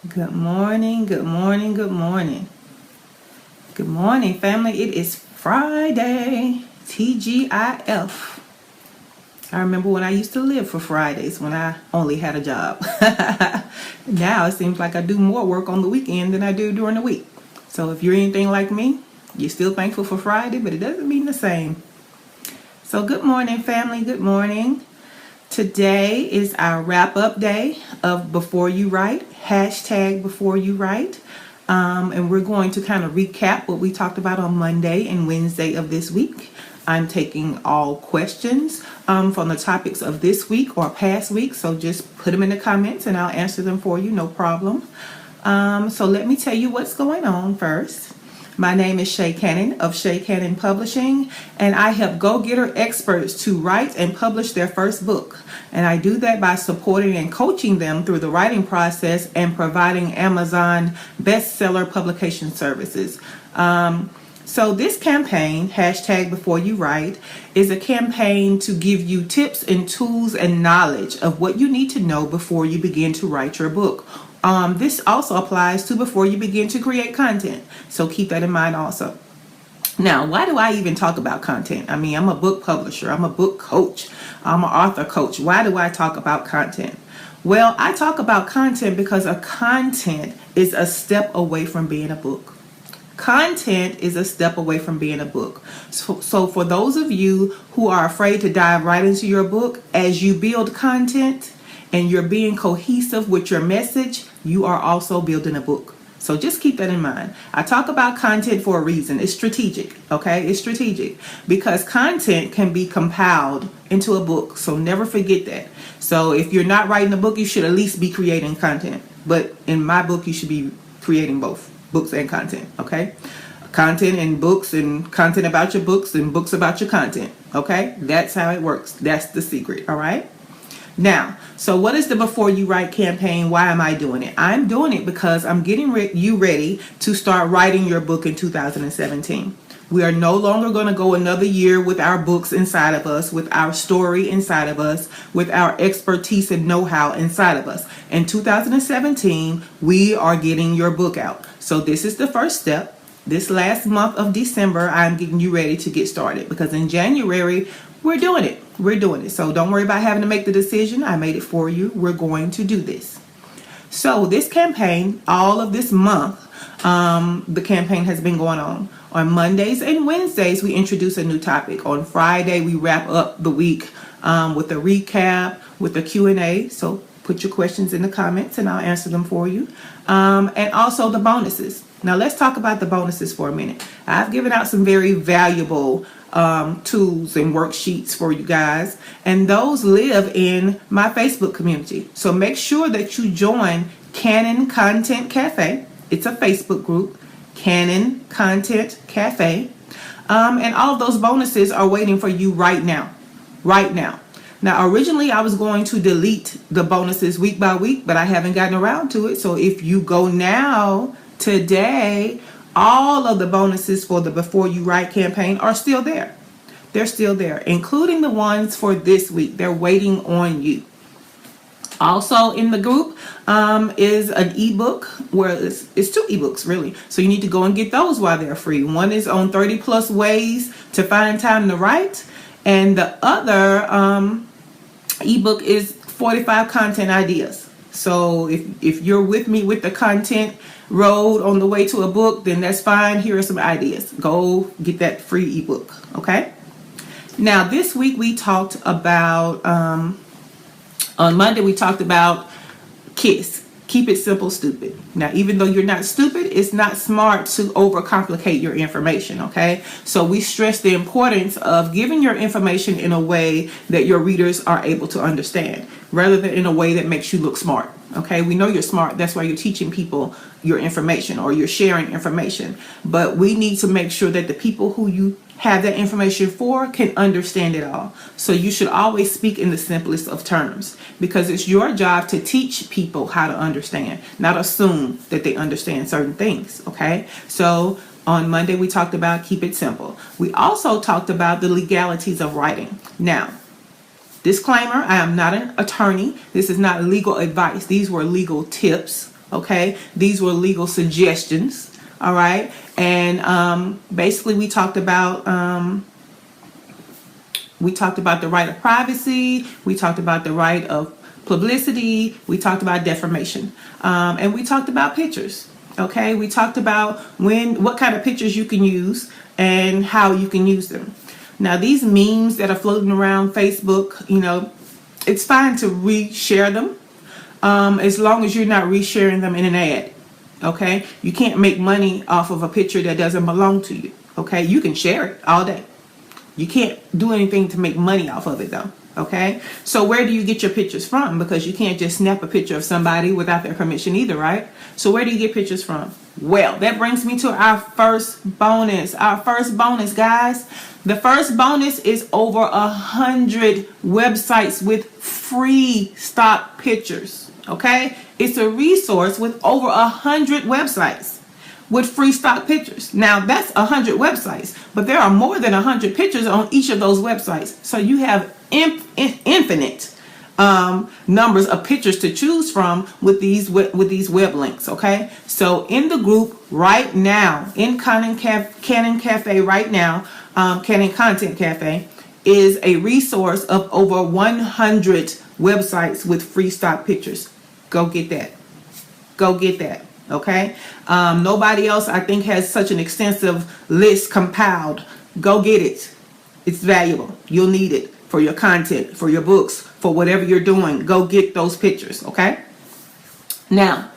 Good morning, good morning, good morning. Good morning, family. It is Friday. TGIF. I remember when I used to live for Fridays when I only had a job. Now it seems like I do more work on the weekend than I do during the week. So if you're anything like me, you're still thankful for Friday, but it doesn't mean the same. So good morning, family. Good morning. Today is our wrap-up day of Before You Write, hashtag Before You Write. And we're going to kind of recap what we talked about on Monday and Wednesday of this week. I'm taking all questions from the topics of this week or past week, so just put them in the comments and I'll answer them for you, no problem. So let me tell you what's going on first. My name is Shay Cannon of Shay Cannon Publishing, and I help go-getter experts to write and publish their first book. And I do that by supporting and coaching them through the writing process and providing Amazon bestseller publication services. So this campaign, hashtag Before You Write, is a campaign to give you tips and tools and knowledge of what you need to know before you begin to write your book. This also applies to before you begin to create content. So keep that in mind also. Now, why do I even talk about content? I mean, I'm a book publisher. I'm a book coach. I'm an author coach. Why do I talk about content? Well, I talk about content because a content is a step away from being a book. Content is a step away from being a book. So for those of you who are afraid to dive right into your book, as you build content and you're being cohesive with your message, you are also building a book. So just keep that in mind. I talk about content for a reason. It's strategic, okay? It's strategic because content can be compiled into a book. So never forget that. So if you're not writing a book, you should at least be creating content. But in my book, you should be creating both books and content, okay? Content and books and content about your books and books about your content, okay? That's how it works. That's the secret, all right? Now, so what is the Before You Write campaign? Why am I doing it? I'm doing it because I'm getting you ready to start writing your book in 2017. We are no longer going to go another year with our books inside of us, with our story inside of us, with our expertise and know-how inside of us. In 2017, we are getting your book out. So this is the first step. This last month of December, I'm getting you ready to get started because in January, we're doing it. We're doing it. So don't worry about having to make the decision. I made it for you. We're going to do this. So this campaign, all of this month, the campaign has been going on. On Mondays and Wednesdays, we introduce a new topic. On Friday, we wrap up the week with a recap, with a Q&A. So put your questions in the comments and I'll answer them for you. And also the bonuses. Now let's talk about the bonuses for a minute. I've given out some very valuable tools and worksheets for you guys, and those live in my Facebook community. So make sure that you join Cannon Content Cafe. It's a Facebook group, Cannon Content Cafe. And all of those bonuses are waiting for you right now. Right now. Now, originally I was going to delete the bonuses week by week, but I haven't gotten around to it. So if you go now, today, all of the bonuses for the Before You Write campaign are still there. They're still there, including the ones for this week. They're waiting on you. Also in the group is an ebook where it's 2 ebooks really. So you need to go and get those while they're free. One is on 30 plus ways to find time to write. And the other ebook is 45 content ideas. So if you're with me with the content road on the way to a book, then that's fine. Here are some ideas. Go get that free ebook. Okay. Now this week we talked about on Monday we talked about KISS. Keep it simple, stupid. Now, even though you're not stupid, it's not smart to overcomplicate your information, okay? So we stress the importance of giving your information in a way that your readers are able to understand, rather than in a way that makes you look smart, okay? We know you're smart. That's why you're teaching people your information or you're sharing information. But we need to make sure that the people who you have that information for can understand it all. So you should always speak in the simplest of terms because it's your job to teach people how to understand, not assume that they understand certain things, okay? So on Monday, we talked about keep it simple. We also talked about the legalities of writing. Now, disclaimer, I am not an attorney. This is not legal advice. These were legal tips, Okay, these were legal suggestions. All right, and basically we talked about the right of privacy. We talked about the right of publicity. We talked about defamation, and we talked about pictures. Okay, we talked about what kind of pictures you can use and how you can use them. Now, these memes that are floating around Facebook, it's fine to reshare them, as long as you're not resharing them in an ad. Okay, you can't make money off of a picture that doesn't belong to you. Okay, you can share it all day. You can't do anything to make money off of it though. Okay, so where do you get your pictures from? Because you can't just snap a picture of somebody without their permission either, right? So where do you get pictures from? Well, that brings me to our first bonus. Our first bonus, guys. The first bonus is over 100 websites with free stock pictures. Okay, it's a resource with over 100 websites with free stock pictures. Now that's 100 websites, but there are more than 100 pictures on each of those websites. So you have infinite numbers of pictures to choose from with these web links. Okay, so in the group right now, in Canon Cafe right now, Canon Content Cafe is a resource of over 100 websites with free stock pictures. Go get that. Go get that. Okay, nobody else I think has such an extensive list compiled. Go get it. It's valuable. You'll need it for your content, for your books, for whatever you're doing. Go get those pictures. Okay, now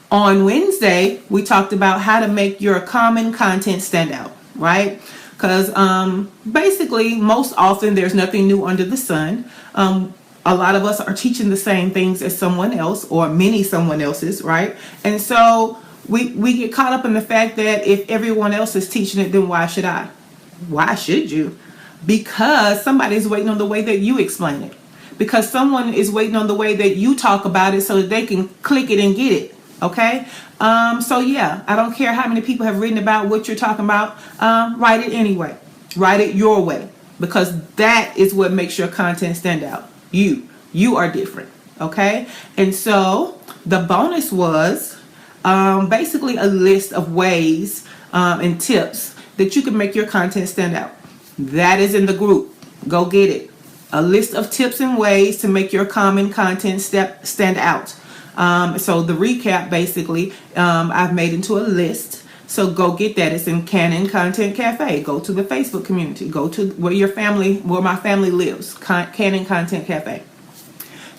on Wednesday we talked about how to make your common content stand out, right? Because basically most often there's nothing new under the sun. A lot of us are teaching the same things as someone else or many someone else's, right? And so we get caught up in the fact that if everyone else is teaching it, then why should I? Why should you? Because somebody's waiting on the way that you explain it. Because someone is waiting on the way that you talk about it so that they can click it and get it. Okay? So yeah, I don't care how many people have written about what you're talking about. Write it anyway. Write it your way. Because that is what makes your content stand out. You are different. Okay? And so the bonus was basically a list of ways and tips that you can make your content stand out. That is in the group. Go get it. A list of tips and ways to make your common content stand out. So the recap basically I've made into a list. So go get that. It's in Canon Content Cafe. Go to the Facebook community. Go to where my family lives. Canon Content Cafe.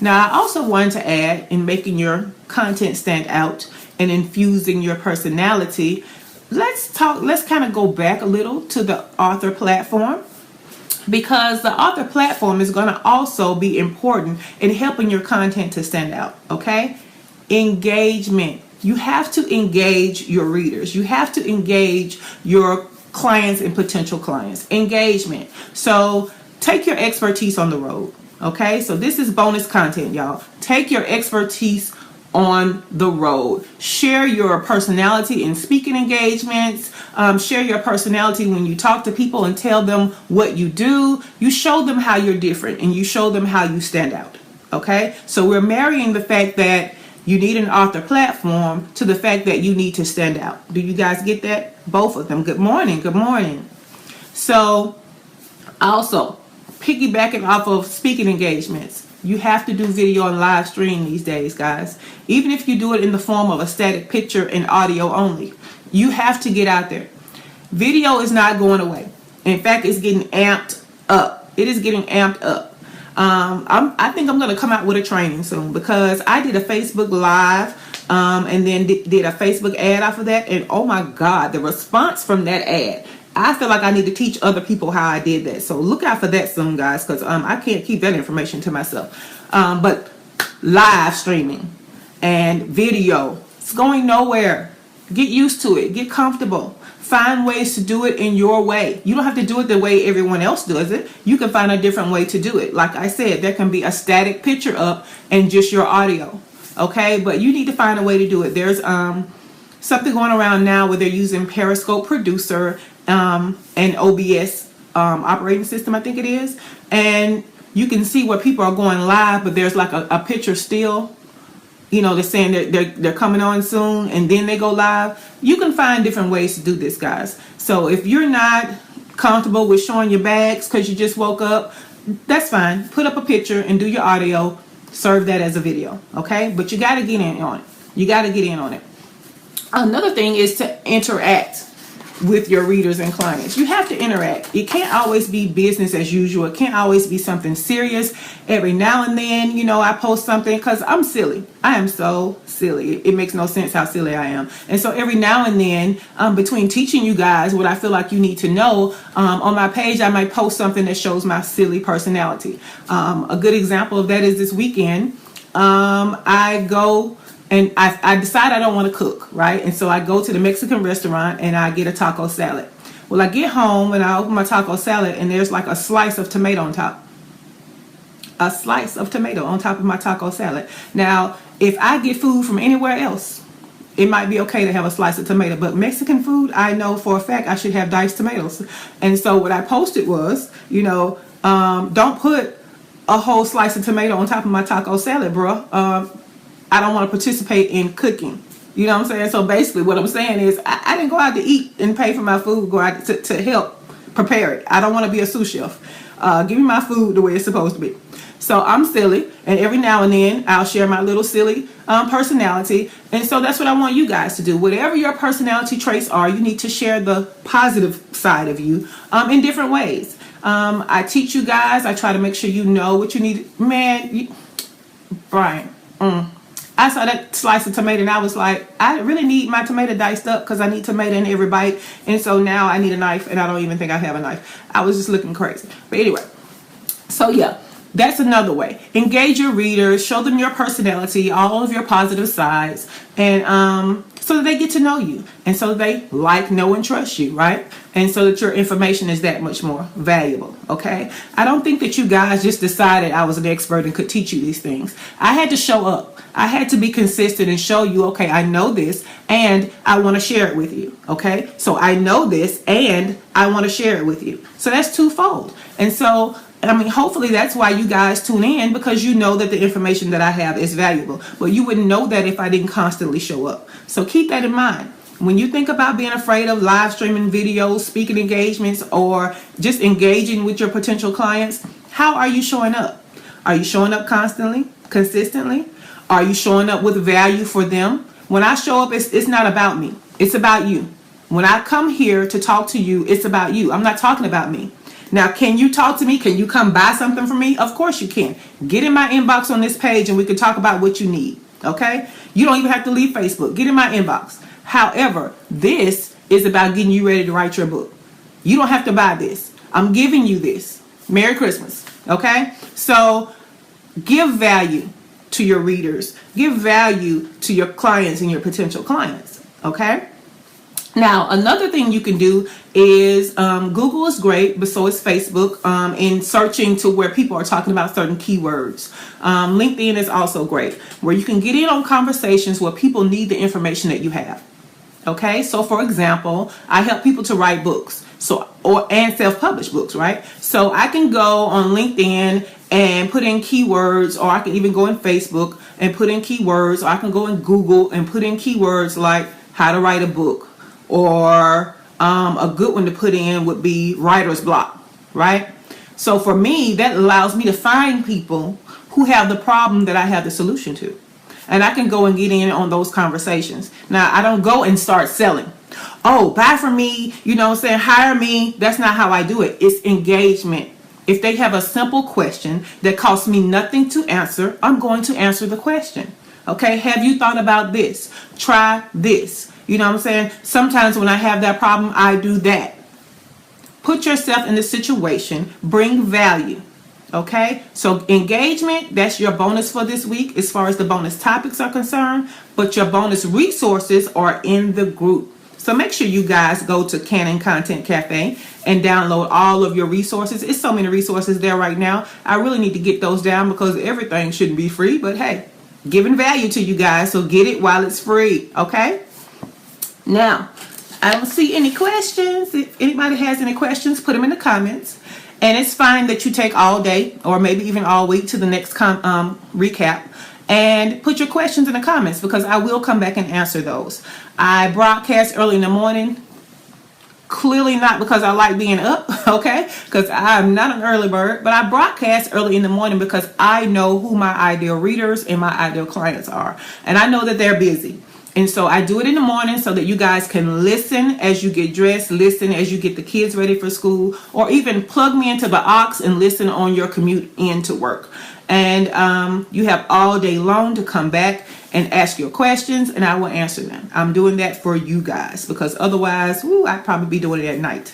Now, I also wanted to add, in making your content stand out and infusing your personality, let's kind of go back a little to the author platform, because the author platform is going to also be important in helping your content to stand out. Okay? Engagement. You have to engage your readers. You have to engage your clients and potential clients. Engagement. So take your expertise on the road. Okay, so this is bonus content, y'all. Take your expertise on the road. Share your personality in speaking engagements. Share your personality when you talk to people and tell them what you do. You show them how you're different and you show them how you stand out. Okay, so we're marrying the fact that you need an author platform to the fact that you need to stand out. Do you guys get that? Both of them. Good morning. Good morning. So also, piggybacking off of speaking engagements, you have to do video and live stream these days, guys. Even if you do it in the form of a static picture and audio only, you have to get out there. Video is not going away. In fact, it's getting amped up. It is getting amped up. I think I'm going to come out with a training soon, because I did a Facebook Live and then did a Facebook ad off of that. And oh my God, the response from that ad. I feel like I need to teach other people how I did that. So look out for that soon, guys, because I can't keep that information to myself. But live streaming and video, it's going nowhere. Get used to it. Get comfortable. Find ways to do it in your way. You don't have to do it the way everyone else does it. You can find a different way to do it. Like I said, there can be a static picture up and just your audio. Okay, but you need to find a way to do it. There's something going around now where they're using Periscope Producer and OBS operating system, I think it is. And you can see where people are going live, but there's like a picture still they're saying that they're coming on soon and then they go live. You can find different ways to do this, guys. So if you're not comfortable with showing your bags because you just woke up, that's fine. Put up a picture and do your audio. Serve that as a video, okay? But you got to get in on it. You got to get in on it. Another thing is to interact with your readers and clients. You have to interact. It can't always be business as usual. It can't always be something serious. Every now and then, I post something because I'm silly. I am so silly. It makes no sense how silly I am. And so every now and then, between teaching you guys what I feel like you need to know, on my page, I might post something that shows my silly personality. A good example of that is this weekend. I go and I decide I don't want to cook, right? And so I go to the Mexican restaurant and I get a taco salad. Well, I get home and I open my taco salad and there's like a slice of tomato on top. A slice of tomato on top of my taco salad. Now, if I get food from anywhere else, it might be okay to have a slice of tomato. But Mexican food, I know for a fact I should have diced tomatoes. And so what I posted was, don't put a whole slice of tomato on top of my taco salad, bro. I don't want to participate in cooking. You know what I'm saying? So basically what I'm saying is I didn't go out to eat and pay for my food, go out to help prepare it. I don't want to be a sous chef. Give me my food the way it's supposed to be. So I'm silly, and every now and then I'll share my little silly personality. And so that's what I want you guys to do. Whatever your personality traits are, you need to share the positive side of you in different ways. I teach you guys. I try to make sure you know what you need. Man, Brian, I saw that slice of tomato and I was like, I really need my tomato diced up because I need tomato in every bite. And so now I need a knife and I don't even think I have a knife. I was just looking crazy. But anyway, so yeah, that's another way. Engage your readers, show them your personality, all of your positive sides, and so that they get to know you and so they like, know, and trust you, right? And so that your information is that much more valuable, okay? I don't think that you guys just decided I was an expert and could teach you these things. I had to show up. I had to be consistent and show you, okay, I know this and I want to share it with you, okay? So I know this and I want to share it with you. So that's twofold. And so, hopefully that's why you guys tune in, because you know that the information that I have is valuable. But you wouldn't know that if I didn't constantly show up. So keep that in mind. When you think about being afraid of live streaming videos, speaking engagements, or just engaging with your potential clients, how are you showing up? Are you showing up constantly, consistently? Are you showing up with value for them? When I show up, it's not about me. It's about you. When I come here to talk to you, it's about you. I'm not talking about me. Now, can you talk to me? Can you come buy something from me? Of course you can. Get in my inbox on this page and we can talk about what you need. Okay? You don't even have to leave Facebook. Get in my inbox. However, this is about getting you ready to write your book. You don't have to buy this. I'm giving you this. Merry Christmas. Okay? So give value to your readers. Give value to your clients and your potential clients. Okay? Now, another thing you can do is Google is great, but so is Facebook in searching to where people are talking about certain keywords. LinkedIn is also great, where you can get in on conversations where people need the information that you have. Okay, so for example, I help people to write books, and self-publish books, right? So I can go on LinkedIn and put in keywords, or I can even go in Facebook and put in keywords, or I can go in Google and put in keywords like how to write a book. Or a good one to put in would be writer's block, right? So for me, that allows me to find people who have the problem that I have the solution to. And I can go and get in on those conversations. Now, I don't go and start selling. Oh, buy from me, hire me. That's not how I do it. It's engagement. If they have a simple question that costs me nothing to answer, I'm going to answer the question. Okay, have you thought about this? Try this. You know what I'm saying? Sometimes when I have that problem, I do that. Put yourself in the situation. Bring value. Okay? So engagement, that's your bonus for this week as far as the bonus topics are concerned. But your bonus resources are in the group. So make sure you guys go to Canon Content Cafe and download all of your resources. It's so many resources there right now. I really need to get those down because everything shouldn't be free. But hey, giving value to you guys. So get it while it's free. Okay? Now, I don't see any questions. If anybody has any questions, put them in the comments. And it's fine that you take all day or maybe even all week to the next recap. and put your questions in the comments because I will come back and answer those. I broadcast early in the morning. Clearly not because I like being up, okay? Because I'm not an early bird, but I broadcast early in the morning because I know who my ideal readers and my ideal clients are. And I know that they're busy. And so I do it in the morning so that you guys can listen as you get dressed, listen as you get the kids ready for school, or even plug me into the aux and listen on your commute into work. And you have all day long to come back and ask your questions, and I will answer them. I'm doing that for you guys because otherwise, I'd probably be doing it at night.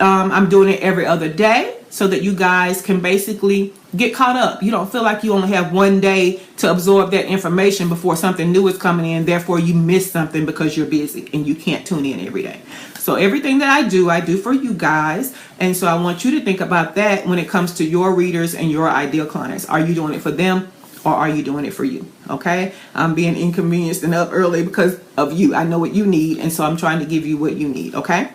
I'm doing it every other day so that you guys can basically get caught up. You don't feel like you only have one day to absorb that information before something new is coming in. Therefore, you miss something because you're busy and you can't tune in every day. So everything that I do for you guys. And so I want you to think about that when it comes to your readers and your ideal clients. Are you doing it for them or are you doing it for you? Okay. I'm being inconvenienced and up early because of you. I know what you need. And so I'm trying to give you what you need. Okay.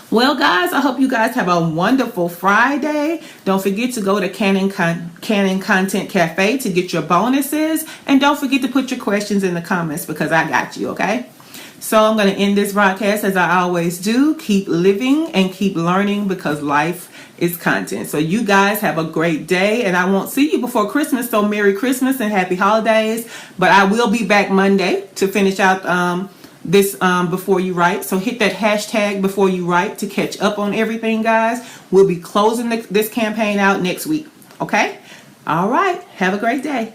Well, guys, I hope you guys have a wonderful Friday. Don't forget to go to Canon Content Cafe to get your bonuses. And don't forget to put your questions in the comments because I got you, okay? So I'm going to end this broadcast as I always do. Keep living and keep learning because life is content. So you guys have a great day. And I won't see you before Christmas. So Merry Christmas and Happy Holidays. But I will be back Monday to finish out this before you write. So hit that hashtag before you write to catch up on everything, guys. We'll be closing this campaign out next week. Okay? All right. Have a great day.